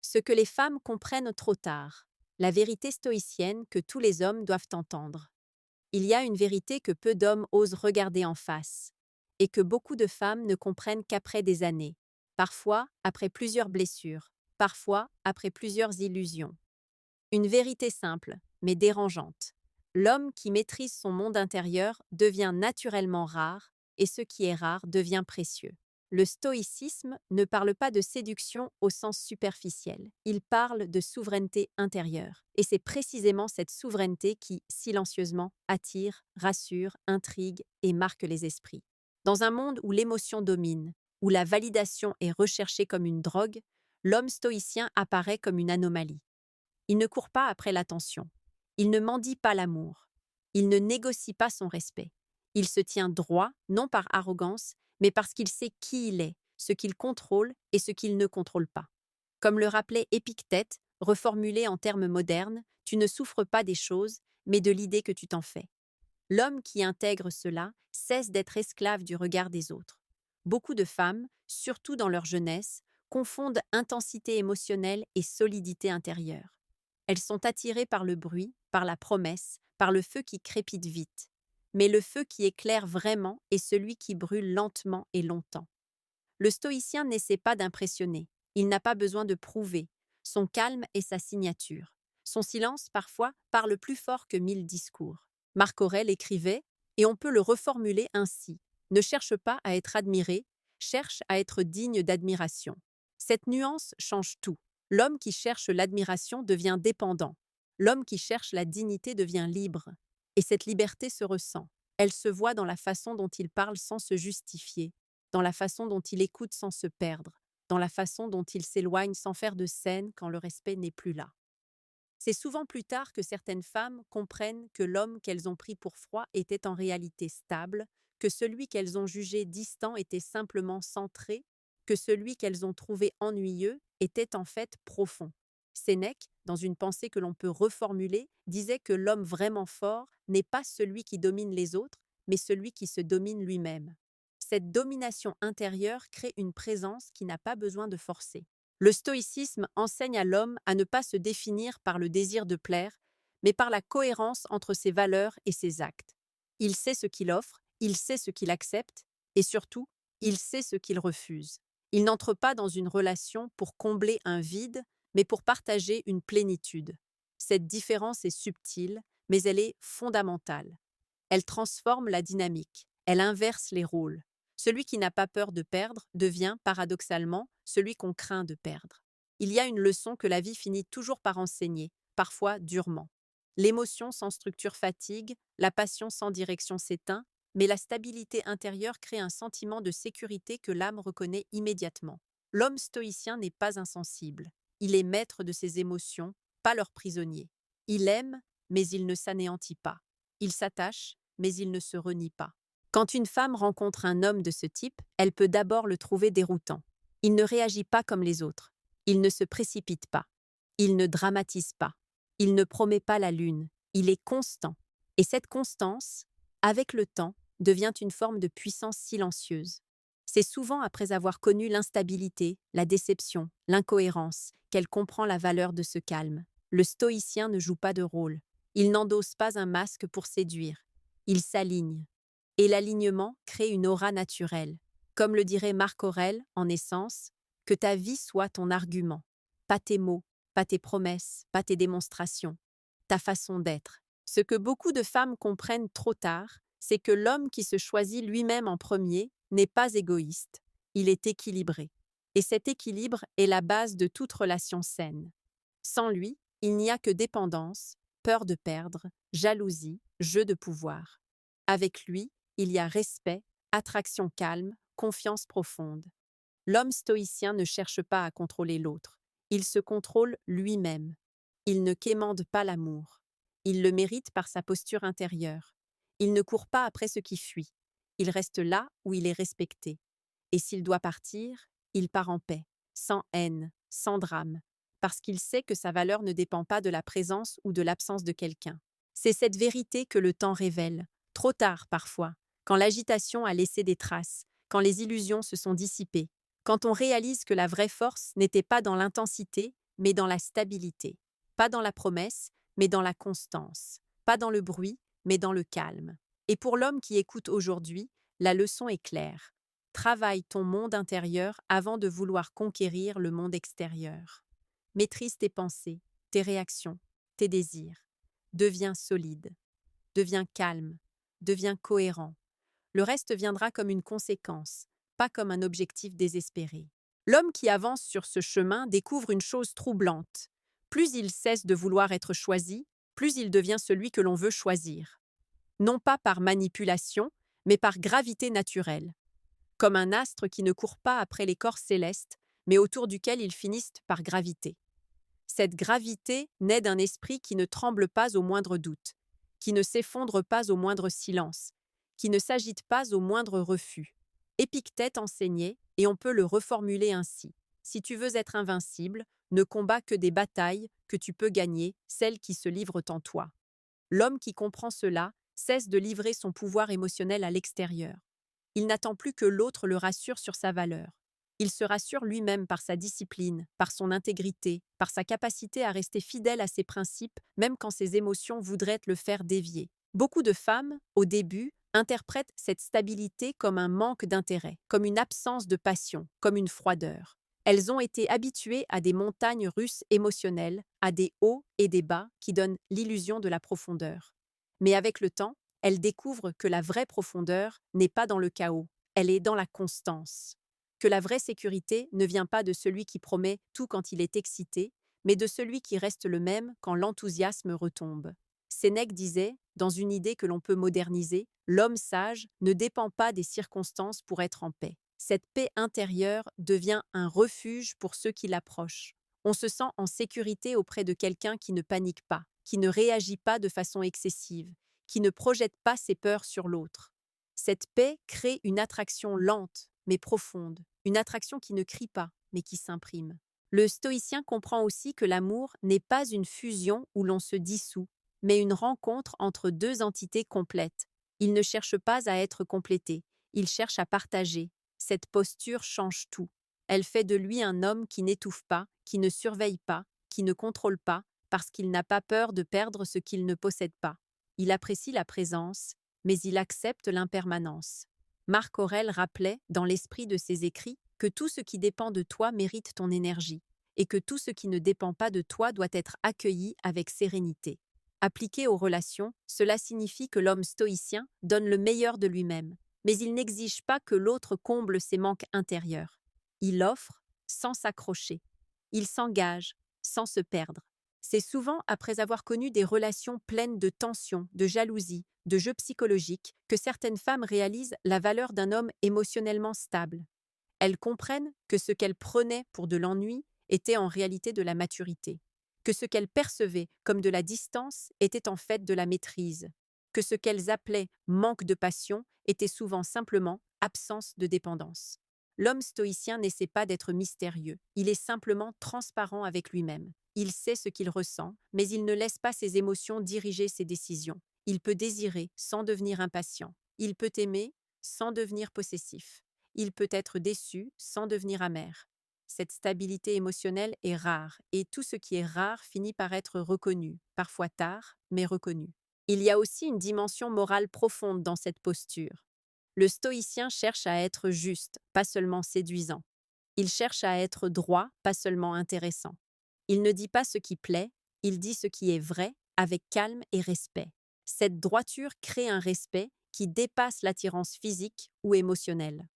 Ce que les femmes comprennent trop tard. La vérité stoïcienne que tous les hommes doivent entendre. Il y a une vérité que peu d'hommes osent regarder en face, et que beaucoup de femmes ne comprennent qu'après des années, parfois après plusieurs blessures, parfois après plusieurs illusions. Une vérité simple, mais dérangeante. L'homme qui maîtrise son monde intérieur devient naturellement rare, et ce qui est rare devient précieux. Le stoïcisme ne parle pas de séduction au sens superficiel, il parle de souveraineté intérieure. Et c'est précisément cette souveraineté qui, silencieusement, attire, rassure, intrigue et marque les esprits. Dans un monde où l'émotion domine, où la validation est recherchée comme une drogue, l'homme stoïcien apparaît comme une anomalie. Il ne court pas après l'attention. Il ne mendie pas l'amour. Il ne négocie pas son respect. Il se tient droit, non par arrogance, mais parce qu'il sait qui il est, ce qu'il contrôle et ce qu'il ne contrôle pas. Comme le rappelait Épictète, reformulé en termes modernes, tu ne souffres pas des choses, mais de l'idée que tu t'en fais. L'homme qui intègre cela cesse d'être esclave du regard des autres. Beaucoup de femmes, surtout dans leur jeunesse, confondent intensité émotionnelle et solidité intérieure. Elles sont attirées par le bruit, par la promesse, par le feu qui crépite vite. Mais le feu qui éclaire vraiment est celui qui brûle lentement et longtemps. Le stoïcien n'essaie pas d'impressionner. Il n'a pas besoin de prouver. Son calme est sa signature. Son silence, parfois, parle plus fort que 1000 discours. Marc Aurèle écrivait, et on peut le reformuler ainsi: ne cherche pas à être admiré, cherche à être digne d'admiration. Cette nuance change tout. L'homme qui cherche l'admiration devient dépendant. L'homme qui cherche la dignité devient libre. Et cette liberté se ressent. Elle se voit dans la façon dont il parle sans se justifier, dans la façon dont il écoute sans se perdre, dans la façon dont il s'éloigne sans faire de scène quand le respect n'est plus là. C'est souvent plus tard que certaines femmes comprennent que l'homme qu'elles ont pris pour froid était en réalité stable, que celui qu'elles ont jugé distant était simplement centré, que celui qu'elles ont trouvé ennuyeux était en fait profond. Sénèque, dans une pensée que l'on peut reformuler, disait que l'homme vraiment fort n'est pas celui qui domine les autres, mais celui qui se domine lui-même. Cette domination intérieure crée une présence qui n'a pas besoin de forcer. Le stoïcisme enseigne à l'homme à ne pas se définir par le désir de plaire, mais par la cohérence entre ses valeurs et ses actes. Il sait ce qu'il offre, il sait ce qu'il accepte, et surtout, il sait ce qu'il refuse. Il n'entre pas dans une relation pour combler un vide, mais pour partager une plénitude. Cette différence est subtile, mais elle est fondamentale. Elle transforme la dynamique, elle inverse les rôles. Celui qui n'a pas peur de perdre devient, paradoxalement, celui qu'on craint de perdre. Il y a une leçon que la vie finit toujours par enseigner, parfois durement. L'émotion sans structure fatigue, la passion sans direction s'éteint, mais la stabilité intérieure crée un sentiment de sécurité que l'âme reconnaît immédiatement. L'homme stoïcien n'est pas insensible. Il est maître de ses émotions, pas leur prisonnier. Il aime, mais il ne s'anéantit pas. Il s'attache, mais il ne se renie pas. Quand une femme rencontre un homme de ce type, elle peut d'abord le trouver déroutant. Il ne réagit pas comme les autres. Il ne se précipite pas. Il ne dramatise pas. Il ne promet pas la lune. Il est constant. Et cette constance, avec le temps, devient une forme de puissance silencieuse. C'est souvent après avoir connu l'instabilité, la déception, l'incohérence, qu'elle comprend la valeur de ce calme. Le stoïcien ne joue pas de rôle. Il n'endosse pas un masque pour séduire. Il s'aligne. Et l'alignement crée une aura naturelle. Comme le dirait Marc Aurèle, en essence, que ta vie soit ton argument. Pas tes mots, pas tes promesses, pas tes démonstrations. Ta façon d'être. Ce que beaucoup de femmes comprennent trop tard, c'est que l'homme qui se choisit lui-même en premier n'est pas égoïste. Il est équilibré. Et cet équilibre est la base de toute relation saine. Sans lui, il n'y a que dépendance, peur de perdre, jalousie, jeu de pouvoir. Avec lui, il y a respect, attraction calme, confiance profonde. L'homme stoïcien ne cherche pas à contrôler l'autre. Il se contrôle lui-même. Il ne quémande pas l'amour. Il le mérite par sa posture intérieure. Il ne court pas après ce qui fuit. Il reste là où il est respecté. Et s'il doit partir, il part en paix, sans haine, sans drame, parce qu'il sait que sa valeur ne dépend pas de la présence ou de l'absence de quelqu'un. C'est cette vérité que le temps révèle, trop tard parfois, quand l'agitation a laissé des traces, quand les illusions se sont dissipées, quand on réalise que la vraie force n'était pas dans l'intensité, mais dans la stabilité. Pas dans la promesse, mais dans la constance. Pas dans le bruit, mais dans le calme. Et pour l'homme qui écoute aujourd'hui, la leçon est claire. Travaille ton monde intérieur avant de vouloir conquérir le monde extérieur. Maîtrise tes pensées, tes réactions, tes désirs. Deviens solide. Deviens calme. Deviens cohérent. Le reste viendra comme une conséquence, pas comme un objectif désespéré. L'homme qui avance sur ce chemin découvre une chose troublante. Plus il cesse de vouloir être choisi, plus il devient celui que l'on veut choisir. Non pas par manipulation, mais par gravité naturelle. Comme un astre qui ne court pas après les corps célestes, mais autour duquel ils finissent par graviter. Cette gravité naît d'un esprit qui ne tremble pas au moindre doute, qui ne s'effondre pas au moindre silence, qui ne s'agite pas au moindre refus. Épictète enseignait, et on peut le reformuler ainsi. Si tu veux être invincible, ne combats que des batailles que tu peux gagner, celles qui se livrent en toi. L'homme qui comprend cela cesse de livrer son pouvoir émotionnel à l'extérieur. Il n'attend plus que l'autre le rassure sur sa valeur. Il se rassure lui-même par sa discipline, par son intégrité, par sa capacité à rester fidèle à ses principes, même quand ses émotions voudraient le faire dévier. Beaucoup de femmes, au début, interprètent cette stabilité comme un manque d'intérêt, comme une absence de passion, comme une froideur. Elles ont été habituées à des montagnes russes émotionnelles, à des hauts et des bas qui donnent l'illusion de la profondeur. Mais avec le temps, elles découvrent que la vraie profondeur n'est pas dans le chaos, elle est dans la constance. Que la vraie sécurité ne vient pas de celui qui promet tout quand il est excité, mais de celui qui reste le même quand l'enthousiasme retombe. Sénèque disait, dans une idée que l'on peut moderniser, l'homme sage ne dépend pas des circonstances pour être en paix. Cette paix intérieure devient un refuge pour ceux qui l'approchent. On se sent en sécurité auprès de quelqu'un qui ne panique pas, qui ne réagit pas de façon excessive, qui ne projette pas ses peurs sur l'autre. Cette paix crée une attraction lente, mais profonde, une attraction qui ne crie pas, mais qui s'imprime. Le stoïcien comprend aussi que l'amour n'est pas une fusion où l'on se dissout, mais une rencontre entre deux entités complètes. Il ne cherche pas à être complété, il cherche à partager. Cette posture change tout. Elle fait de lui un homme qui n'étouffe pas, qui ne surveille pas, qui ne contrôle pas, parce qu'il n'a pas peur de perdre ce qu'il ne possède pas. Il apprécie la présence, mais il accepte l'impermanence. Marc Aurèle rappelait, dans l'esprit de ses écrits, que tout ce qui dépend de toi mérite ton énergie, et que tout ce qui ne dépend pas de toi doit être accueilli avec sérénité. Appliqué aux relations, cela signifie que l'homme stoïcien donne le meilleur de lui-même, mais il n'exige pas que l'autre comble ses manques intérieurs. Il offre sans s'accrocher. Il s'engage sans se perdre. C'est souvent après avoir connu des relations pleines de tensions, de jalousie, de jeux psychologiques, que certaines femmes réalisent la valeur d'un homme émotionnellement stable. Elles comprennent que ce qu'elles prenaient pour de l'ennui était en réalité de la maturité, que ce qu'elles percevaient comme de la distance était en fait de la maîtrise, que ce qu'elles appelaient manque de passion était souvent simplement absence de dépendance. L'homme stoïcien n'essaie pas d'être mystérieux, il est simplement transparent avec lui-même. Il sait ce qu'il ressent, mais il ne laisse pas ses émotions diriger ses décisions. Il peut désirer sans devenir impatient. Il peut aimer sans devenir possessif. Il peut être déçu sans devenir amer. Cette stabilité émotionnelle est rare, et tout ce qui est rare finit par être reconnu, parfois tard, mais reconnu. Il y a aussi une dimension morale profonde dans cette posture. Le stoïcien cherche à être juste, pas seulement séduisant. Il cherche à être droit, pas seulement intéressant. Il ne dit pas ce qui plaît, il dit ce qui est vrai, avec calme et respect. Cette droiture crée un respect qui dépasse l'attirance physique ou émotionnelle.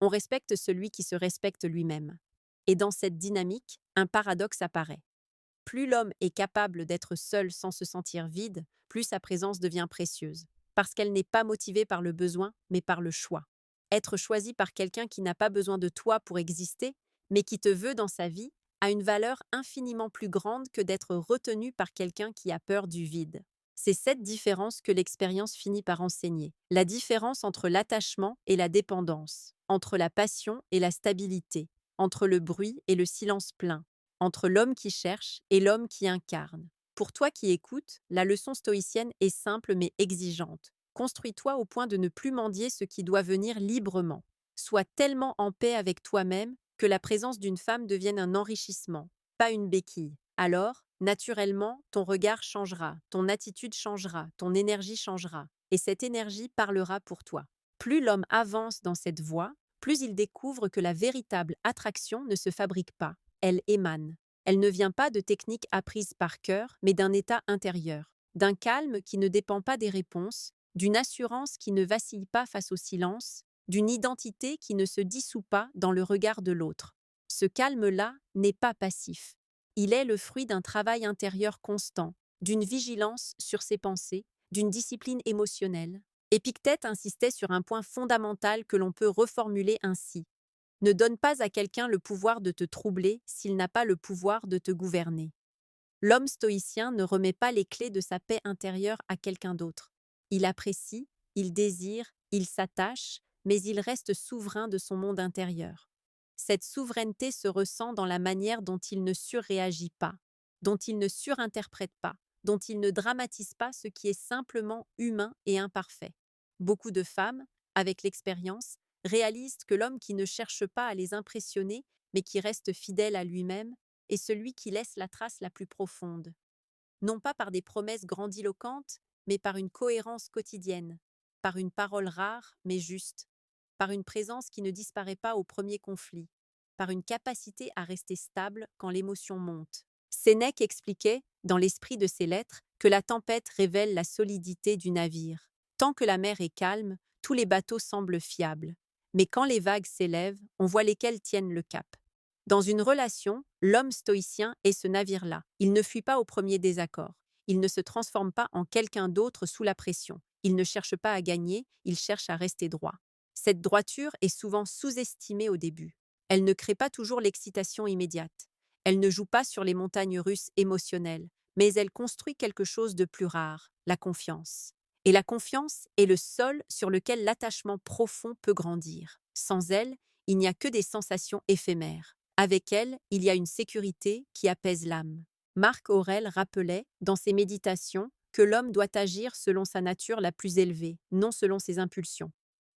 On respecte celui qui se respecte lui-même. Et dans cette dynamique, un paradoxe apparaît. Plus l'homme est capable d'être seul sans se sentir vide, plus sa présence devient précieuse, parce qu'elle n'est pas motivée par le besoin, mais par le choix. Être choisi par quelqu'un qui n'a pas besoin de toi pour exister, mais qui te veut dans sa vie, a une valeur infiniment plus grande que d'être retenu par quelqu'un qui a peur du vide. C'est cette différence que l'expérience finit par enseigner. La différence entre l'attachement et la dépendance, entre la passion et la stabilité, entre le bruit et le silence plein, entre l'homme qui cherche et l'homme qui incarne. Pour toi qui écoutes, la leçon stoïcienne est simple mais exigeante. Construis-toi au point de ne plus mendier ce qui doit venir librement. Sois tellement en paix avec toi-même que la présence d'une femme devienne un enrichissement, pas une béquille. Alors, naturellement, ton regard changera, ton attitude changera, ton énergie changera, et cette énergie parlera pour toi. Plus l'homme avance dans cette voie, plus il découvre que la véritable attraction ne se fabrique pas, elle émane. Elle ne vient pas de techniques apprises par cœur, mais d'un état intérieur, d'un calme qui ne dépend pas des réponses, d'une assurance qui ne vacille pas face au silence, d'une identité qui ne se dissout pas dans le regard de l'autre. Ce calme-là n'est pas passif. Il est le fruit d'un travail intérieur constant, d'une vigilance sur ses pensées, d'une discipline émotionnelle. Épictète insistait sur un point fondamental que l'on peut reformuler ainsi. Ne donne pas à quelqu'un le pouvoir de te troubler s'il n'a pas le pouvoir de te gouverner. L'homme stoïcien ne remet pas les clés de sa paix intérieure à quelqu'un d'autre. Il apprécie, il désire, il s'attache, mais il reste souverain de son monde intérieur. Cette souveraineté se ressent dans la manière dont il ne surréagit pas, dont il ne surinterprète pas, dont il ne dramatise pas ce qui est simplement humain et imparfait. Beaucoup de femmes, avec l'expérience, réalisent que l'homme qui ne cherche pas à les impressionner, mais qui reste fidèle à lui-même, est celui qui laisse la trace la plus profonde. Non pas par des promesses grandiloquentes, mais par une cohérence quotidienne, par une parole rare mais juste, par une présence qui ne disparaît pas au premier conflit, par une capacité à rester stable quand l'émotion monte. Sénèque expliquait, dans l'esprit de ses lettres, que la tempête révèle la solidité du navire. Tant que la mer est calme, tous les bateaux semblent fiables. Mais quand les vagues s'élèvent, on voit lesquels tiennent le cap. Dans une relation, l'homme stoïcien est ce navire-là. Il ne fuit pas au premier désaccord. Il ne se transforme pas en quelqu'un d'autre sous la pression. Il ne cherche pas à gagner, il cherche à rester droit. Cette droiture est souvent sous-estimée au début. Elle ne crée pas toujours l'excitation immédiate. Elle ne joue pas sur les montagnes russes émotionnelles, mais elle construit quelque chose de plus rare, la confiance. Et la confiance est le sol sur lequel l'attachement profond peut grandir. Sans elle, il n'y a que des sensations éphémères. Avec elle, il y a une sécurité qui apaise l'âme. Marc Aurèle rappelait, dans ses méditations, que l'homme doit agir selon sa nature la plus élevée, non selon ses impulsions.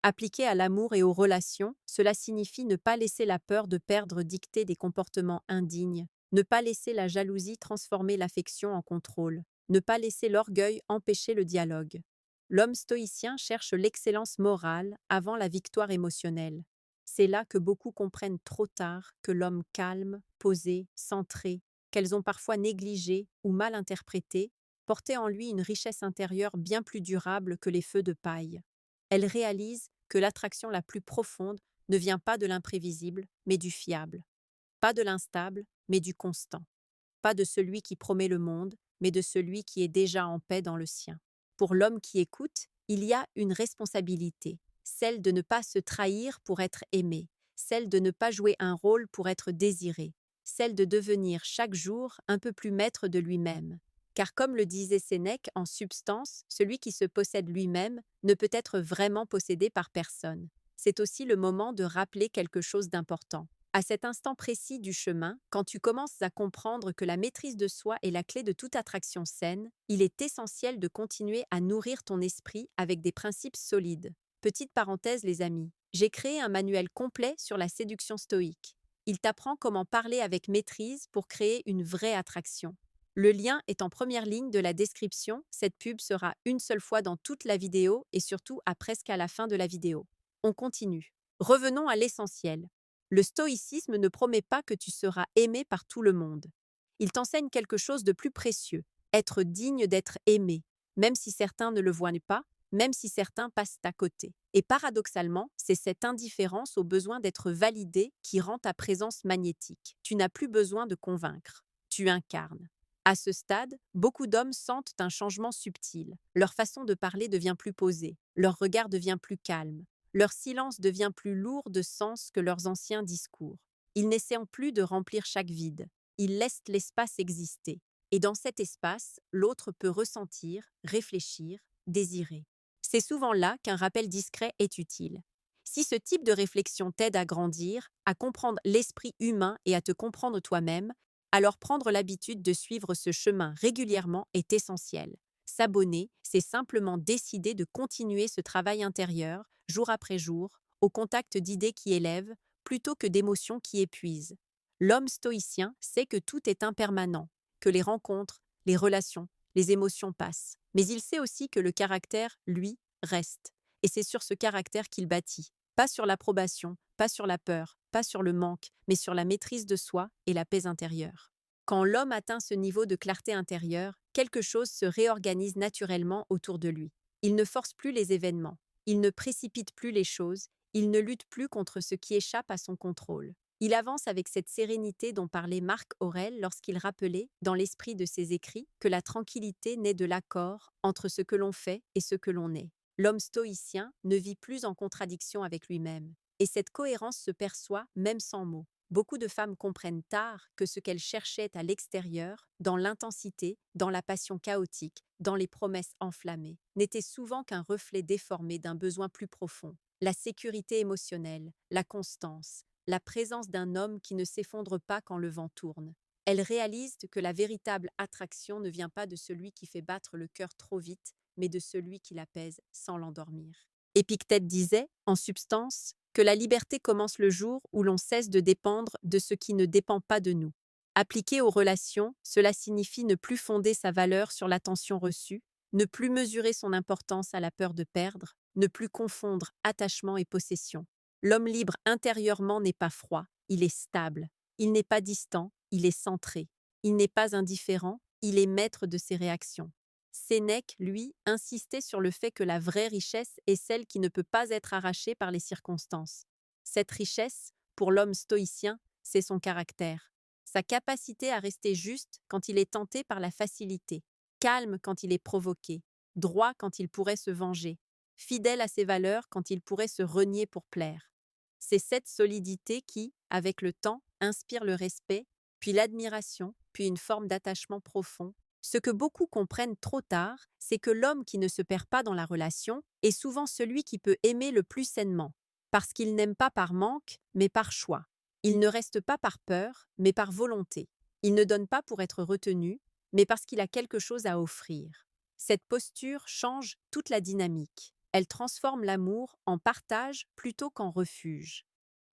Appliqué à l'amour et aux relations, cela signifie ne pas laisser la peur de perdre dicter des comportements indignes, ne pas laisser la jalousie transformer l'affection en contrôle, ne pas laisser l'orgueil empêcher le dialogue. L'homme stoïcien cherche l'excellence morale avant la victoire émotionnelle. C'est là que beaucoup comprennent trop tard que l'homme calme, posé, centré, qu'elles ont parfois négligé ou mal interprété, portait en lui une richesse intérieure bien plus durable que les feux de paille. Elle réalise que l'attraction la plus profonde ne vient pas de l'imprévisible, mais du fiable, pas de l'instable, mais du constant, pas de celui qui promet le monde, mais de celui qui est déjà en paix dans le sien. Pour l'homme qui écoute, il y a une responsabilité, celle de ne pas se trahir pour être aimé, celle de ne pas jouer un rôle pour être désiré, celle de devenir chaque jour un peu plus maître de lui-même. Car comme le disait Sénèque, en substance, celui qui se possède lui-même ne peut être vraiment possédé par personne. C'est aussi le moment de rappeler quelque chose d'important. À cet instant précis du chemin, quand tu commences à comprendre que la maîtrise de soi est la clé de toute attraction saine, il est essentiel de continuer à nourrir ton esprit avec des principes solides. Petite parenthèse les amis, j'ai créé un manuel complet sur la séduction stoïque. Il t'apprend comment parler avec maîtrise pour créer une vraie attraction. Le lien est en première ligne de la description, cette pub sera une seule fois dans toute la vidéo et surtout presque à la fin de la vidéo. On continue. Revenons à l'essentiel. Le stoïcisme ne promet pas que tu seras aimé par tout le monde. Il t'enseigne quelque chose de plus précieux, être digne d'être aimé, même si certains ne le voient pas, même si certains passent à côté. Et paradoxalement, c'est cette indifférence au besoin d'être validé qui rend ta présence magnétique. Tu n'as plus besoin de convaincre, tu incarnes. À ce stade, beaucoup d'hommes sentent un changement subtil. Leur façon de parler devient plus posée, leur regard devient plus calme, leur silence devient plus lourd de sens que leurs anciens discours. Ils n'essaient plus de remplir chaque vide, ils laissent l'espace exister. Et dans cet espace, l'autre peut ressentir, réfléchir, désirer. C'est souvent là qu'un rappel discret est utile. Si ce type de réflexion t'aide à grandir, à comprendre l'esprit humain et à te comprendre toi-même, alors prendre l'habitude de suivre ce chemin régulièrement est essentiel. S'abonner, c'est simplement décider de continuer ce travail intérieur, jour après jour, au contact d'idées qui élèvent, plutôt que d'émotions qui épuisent. L'homme stoïcien sait que tout est impermanent, que les rencontres, les relations, les émotions passent. Mais il sait aussi que le caractère, lui, reste. Et c'est sur ce caractère qu'il bâtit. Pas sur l'approbation, pas sur la peur, pas sur le manque, mais sur la maîtrise de soi et la paix intérieure. Quand l'homme atteint ce niveau de clarté intérieure, quelque chose se réorganise naturellement autour de lui. Il ne force plus les événements, il ne précipite plus les choses, il ne lutte plus contre ce qui échappe à son contrôle. Il avance avec cette sérénité dont parlait Marc Aurèle lorsqu'il rappelait, dans l'esprit de ses écrits, que la tranquillité naît de l'accord entre ce que l'on fait et ce que l'on est. L'homme stoïcien ne vit plus en contradiction avec lui-même, et cette cohérence se perçoit même sans mots. Beaucoup de femmes comprennent tard que ce qu'elles cherchaient à l'extérieur, dans l'intensité, dans la passion chaotique, dans les promesses enflammées, n'était souvent qu'un reflet déformé d'un besoin plus profond. La sécurité émotionnelle, la constance, la présence d'un homme qui ne s'effondre pas quand le vent tourne. Elles réalisent que la véritable attraction ne vient pas de celui qui fait battre le cœur trop vite, mais de celui qui l'apaise sans l'endormir. Épictète disait, en substance, que la liberté commence le jour où l'on cesse de dépendre de ce qui ne dépend pas de nous. Appliqué aux relations, cela signifie ne plus fonder sa valeur sur l'attention reçue, ne plus mesurer son importance à la peur de perdre, ne plus confondre attachement et possession. L'homme libre intérieurement n'est pas froid, il est stable. Il n'est pas distant, il est centré. Il n'est pas indifférent, il est maître de ses réactions. Sénèque, lui, insistait sur le fait que la vraie richesse est celle qui ne peut pas être arrachée par les circonstances. Cette richesse, pour l'homme stoïcien, c'est son caractère, sa capacité à rester juste quand il est tenté par la facilité, calme quand il est provoqué, droit quand il pourrait se venger, fidèle à ses valeurs quand il pourrait se renier pour plaire. C'est cette solidité qui, avec le temps, inspire le respect, puis l'admiration, puis une forme d'attachement profond. Ce que beaucoup comprennent trop tard, c'est que l'homme qui ne se perd pas dans la relation est souvent celui qui peut aimer le plus sainement, parce qu'il n'aime pas par manque, mais par choix. Il ne reste pas par peur, mais par volonté. Il ne donne pas pour être retenu, mais parce qu'il a quelque chose à offrir. Cette posture change toute la dynamique. Elle transforme l'amour en partage plutôt qu'en refuge.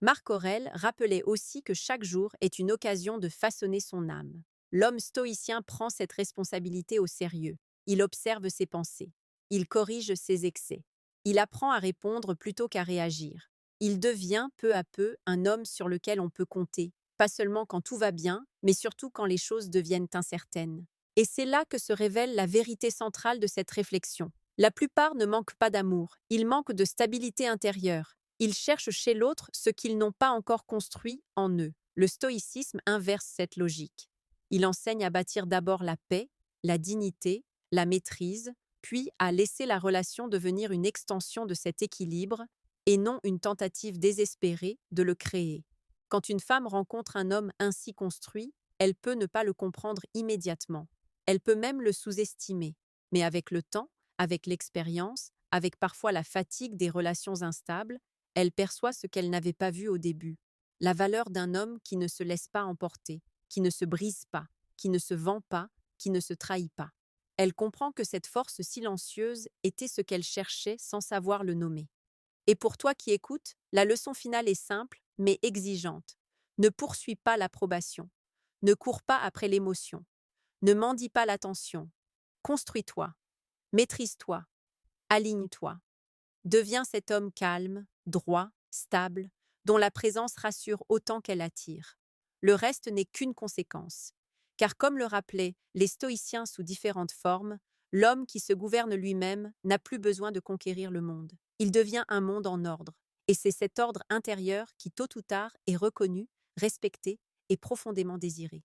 Marc Aurèle rappelait aussi que chaque jour est une occasion de façonner son âme. L'homme stoïcien prend cette responsabilité au sérieux. Il observe ses pensées. Il corrige ses excès. Il apprend à répondre plutôt qu'à réagir. Il devient peu à peu un homme sur lequel on peut compter, pas seulement quand tout va bien, mais surtout quand les choses deviennent incertaines. Et c'est là que se révèle la vérité centrale de cette réflexion. La plupart ne manquent pas d'amour, ils manquent de stabilité intérieure. Ils cherchent chez l'autre ce qu'ils n'ont pas encore construit en eux. Le stoïcisme inverse cette logique. Il enseigne à bâtir d'abord la paix, la dignité, la maîtrise, puis à laisser la relation devenir une extension de cet équilibre et non une tentative désespérée de le créer. Quand une femme rencontre un homme ainsi construit, elle peut ne pas le comprendre immédiatement. Elle peut même le sous-estimer. Mais avec le temps, avec l'expérience, avec parfois la fatigue des relations instables, elle perçoit ce qu'elle n'avait pas vu au début. La valeur d'un homme qui ne se laisse pas emporter, qui ne se brise pas, qui ne se vend pas, qui ne se trahit pas. Elle comprend que cette force silencieuse était ce qu'elle cherchait sans savoir le nommer. Et pour toi qui écoutes, la leçon finale est simple, mais exigeante. Ne poursuis pas l'approbation. Ne cours pas après l'émotion. Ne mendie pas l'attention. Construis-toi. Maîtrise-toi. Aligne-toi. Deviens cet homme calme, droit, stable, dont la présence rassure autant qu'elle attire. Le reste n'est qu'une conséquence. Car comme le rappelaient les stoïciens sous différentes formes, l'homme qui se gouverne lui-même n'a plus besoin de conquérir le monde. Il devient un monde en ordre. Et c'est cet ordre intérieur qui, tôt ou tard, est reconnu, respecté et profondément désiré.